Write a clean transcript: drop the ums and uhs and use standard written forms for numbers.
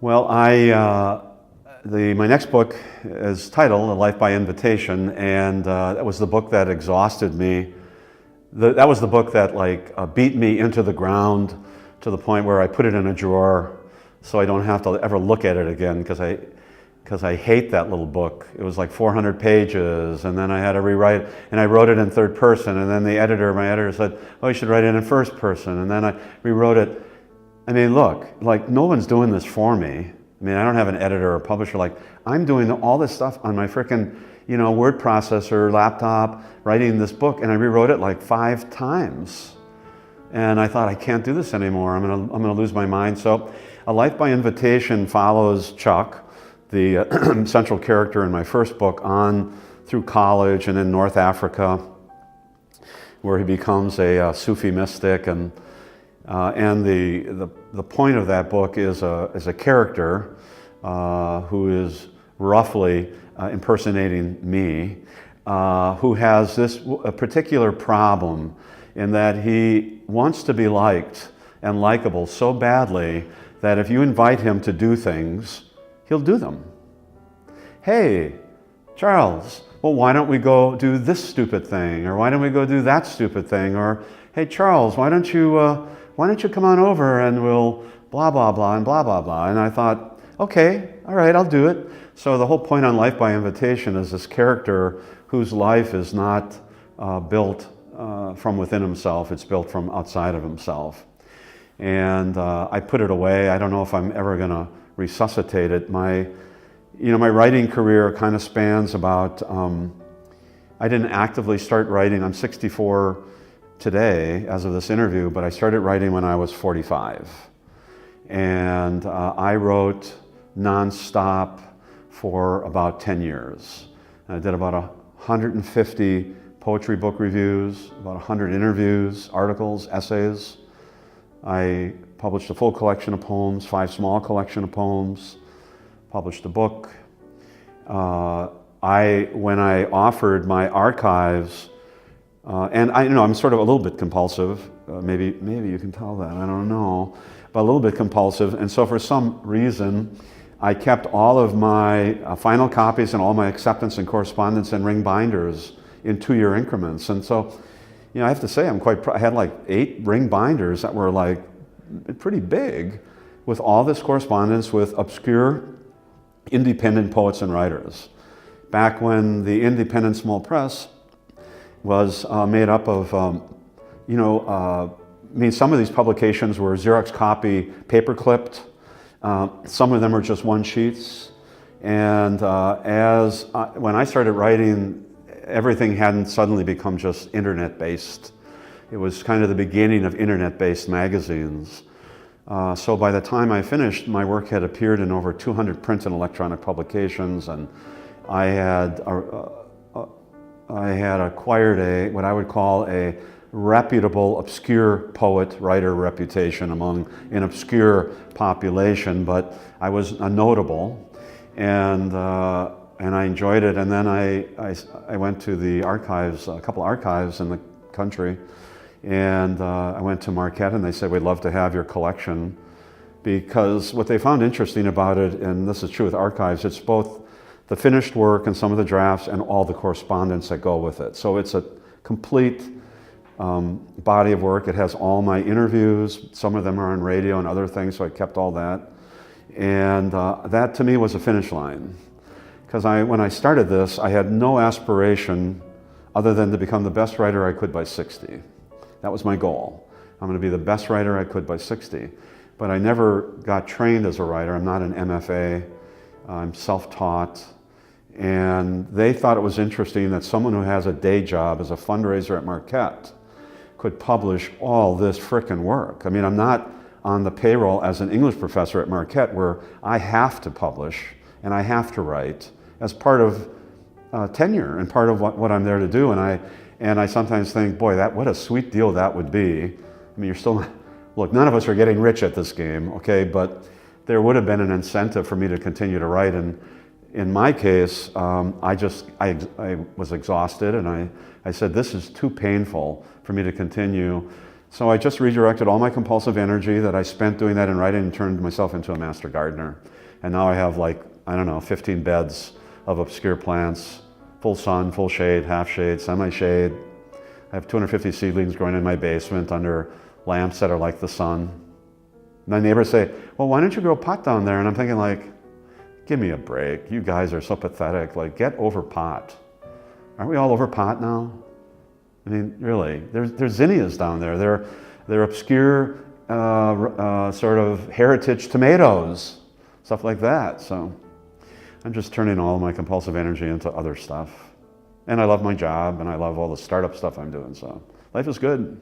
Well, my next book is titled A Life by Invitation, and that was the book that exhausted me. That was the book that beat me into the ground to the point where I put it in a drawer so I don't have to ever look at it again, because I hate that little book. It was like 400 pages, and then I had to rewrite, and I wrote it in third person, and then my editor said, oh, you should write it in first person, and then I rewrote it. I mean, look, no one's doing this for me. I mean, I don't have an editor or publisher. I'm doing all this stuff on my frickin', word processor, laptop, writing this book, and I rewrote it 5 times. And I thought, I can't do this anymore. I'm gonna lose my mind. So, A Life by Invitation follows Chuck, the central character in my first book, on through college and in North Africa, where he becomes a Sufi mystic, and the point of that book is a character who is roughly impersonating me, who has a particular problem in that he wants to be liked and likable so badly that if you invite him to do things, he'll do them. Hey, Charles, well, why don't we go do this stupid thing? Or why don't we go do that stupid thing? Or, hey, Charles, why don't you come on over and we'll blah, blah, blah, and blah, blah, blah. And I thought, okay, all right, I'll do it. So the whole point on Life by Invitation is this character whose life is not built from within himself, it's built from outside of himself. And I put it away. I don't know if I'm ever gonna resuscitate it. My writing career kind of spans about, I didn't actively start writing. I'm 64 today as of this interview, but I started writing when I was 45. And I wrote nonstop for about 10 years. And I did about 150 poetry book reviews, about 100 interviews, articles, essays. I published a full collection of poems, 5 small collection of poems, published a book. When I offered my archives, and I'm sort of a little bit compulsive. Maybe you can tell that, I don't know. But a little bit compulsive. And so for some reason, I kept all of my final copies and all my acceptance and correspondence in ring binders in 2-year increments. And so, I have to say, I had 8 ring binders that were pretty big, with all this correspondence with obscure independent poets and writers. Back when the independent small press was made up of, some of these publications were Xerox copy, paper clipped. Some of them are just 1 sheets. And when I started writing, everything hadn't suddenly become just internet-based. It was kind of the beginning of internet-based magazines. So by the time I finished, my work had appeared in over 200 print and electronic publications, and I had acquired what I would call a reputable, obscure poet, writer reputation among an obscure population, but I was notable, and I enjoyed it. And then I went to the archives, a couple archives in the country, and I went to Marquette, and they said, we'd love to have your collection, because what they found interesting about it, and this is true with archives, it's both the finished work and some of the drafts and all the correspondence that go with it. So it's a complete body of work. It has all my interviews. Some of them are on radio and other things, so I kept all that. And that to me was a finish line. Because when I started this, I had no aspiration other than to become the best writer I could by 60. That was my goal. I'm going to be the best writer I could by 60. But I never got trained as a writer. I'm not an MFA. I'm self-taught. And they thought it was interesting that someone who has a day job as a fundraiser at Marquette could publish all this frickin' work. I mean, I'm not on the payroll as an English professor at Marquette, where I have to publish and I have to write as part of tenure and part of what I'm there to do. And I sometimes think, boy, what a sweet deal that would be. I mean, you're still not, look, none of us are getting rich at this game, okay? But there would have been an incentive for me to continue to write. And in my case, I was exhausted, and I said, this is too painful for me to continue. So I just redirected all my compulsive energy that I spent doing that in writing and turned myself into a master gardener. And now I have like, I don't know, 15 beds of obscure plants, full sun, full shade, half shade, semi-shade. I have 250 seedlings growing in my basement under lamps that are like the sun. My neighbors say, well, why don't you grow pot down there? And I'm thinking like, give me a break. You guys are so pathetic. Like, get over pot. Aren't we all over pot now? I mean, really, there's zinnias down there. They're obscure sort of heritage tomatoes, stuff like that. So I'm just turning all of my compulsive energy into other stuff. And I love my job, and I love all the startup stuff I'm doing, so life is good.